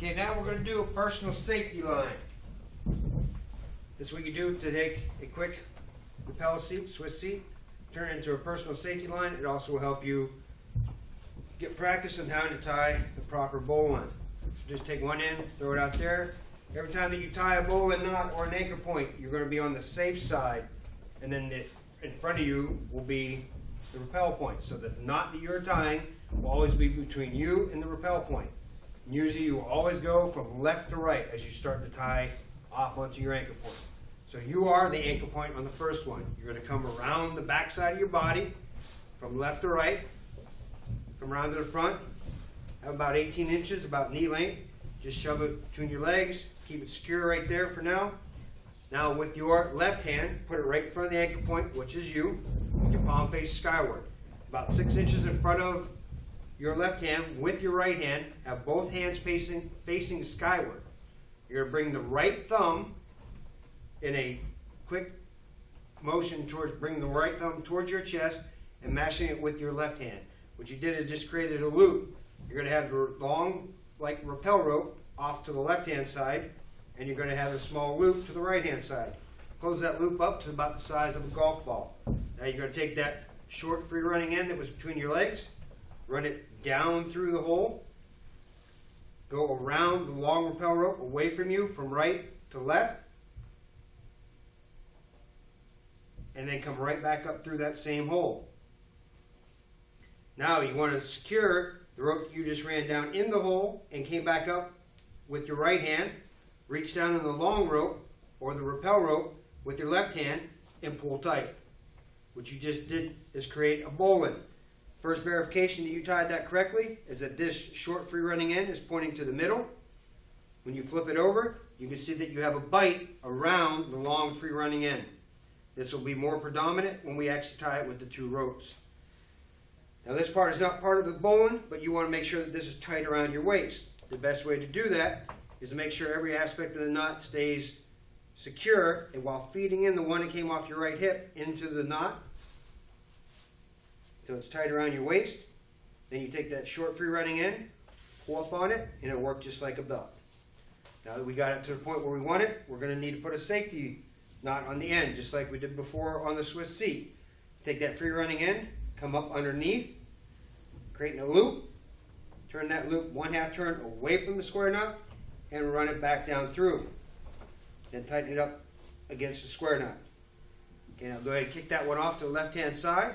Okay, now we're going to do a personal safety line. This is what you do to take a quick Rappel seat, Swiss seat, turn it into a personal safety line. It also will help you get practice on how to tie the proper bowline. So just take one end, throw it out there. Every time that you tie a bowline knot or an anchor point, you're going to be on the safe side, and then in front of you will be the rappel point. So the knot that you're tying will always be between you and the rappel point. And usually you will always go from left to right as you start to tie off onto your anchor point. So you are the anchor point on the first one. You're going to come around the back side of your body from left to right. Come around to the front. Have about 18 inches, about knee length. Just shove it between your legs. Keep it secure right there for now. Now with your left hand, put it right in front of the anchor point, which is you, with your palm face skyward. About 6 inches in front of your left hand with your right hand. Have both hands facing skyward. You're going to bring the right thumb in a quick motion towards bringing the right thumb towards your chest and mashing it with your left hand. What you did is just created a loop. You're going to have the long, like rappel rope, off to the left-hand side, and you're going to have a small loop to the right-hand side. Close that loop up to about the size of a golf ball. Now you're going to take that short free-running end that was between your legs, run it down through the hole, go around the long rappel rope away from you from right to left, and then come right back up through that same hole. Now you want to secure the rope that you just ran down in the hole and came back up with your right hand. Reach down on the long rope or the rappel rope with your left hand and pull tight. What you just did is create a bowline. First verification that you tied that correctly is that this short free running end is pointing to the middle. When you flip it over, you can see that you have a bite around the long free running end. This will be more predominant when we actually tie it with the two ropes. Now this part is not part of the bowline, but you want to make sure that this is tight around your waist. The best way to do that is to make sure every aspect of the knot stays secure, and while feeding in the one that came off your right hip into the knot until it's tight around your waist. Then you take that short free running end, pull up on it, and it'll work just like a belt. Now that we got it to the point where we want it, we're going to need to put a safety knot on the end, just like we did before on the Swiss seat. Take that free running end, come up underneath, creating a loop, turn that loop 1/2 turn away from the square knot, and run it back down through. Then tighten it up against the square knot. Okay, now go ahead and kick that one off to the left-hand side.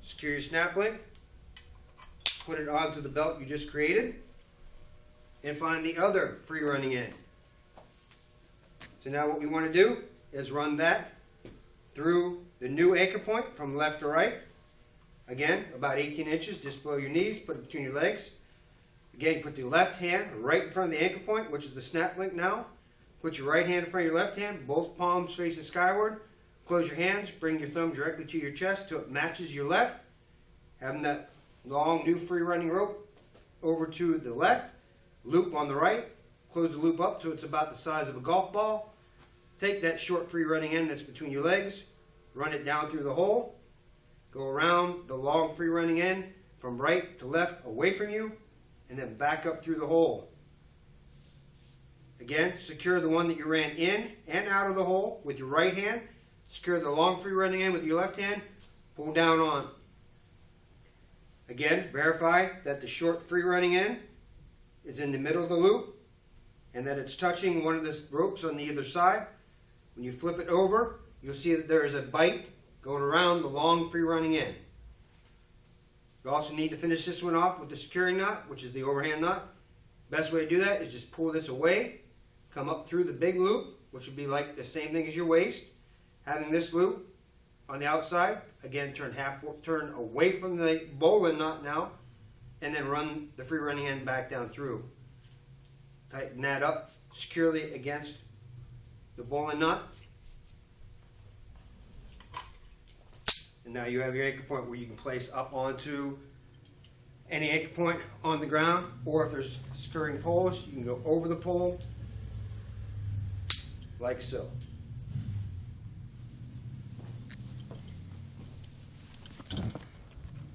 Secure your snap link, put it onto the belt you just created, and find the other free running end. So now what we want to do is run that through the new anchor point from left to right. Again, about 18 inches just below your knees, put it between your legs. Again, put the left hand right in front of the anchor point, which is the snap link now. Put your right hand in front of your left hand, both palms facing skyward. Close your hands, bring your thumb directly to your chest till it matches your left. Having that long new free running rope over to the left, loop on the right, close the loop up till it's about the size of a golf ball. Take that short free running end that's between your legs, run it down through the hole, go around the long free running end from right to left away from you, and then back up through the hole. Again, secure the one that you ran in and out of the hole with your right hand. Secure the long free running end with your left hand. Pull down on. Again, verify that the short free running end is in the middle of the loop and that it's touching one of the ropes on the either side. When you flip it over, you'll see that there is a bite going around the long free running end. You also need to finish this one off with the securing knot, which is the overhand knot. Best way to do that is just pull this away, come up through the big loop, which would be like the same thing as your waist. Having this loop on the outside, again turn turn away from the bowline knot now, and then run the free running end back down through. Tighten that up securely against the bowline knot. And now you have your anchor point where you can place up onto any anchor point on the ground, or if there's securing poles, you can go over the pole like so.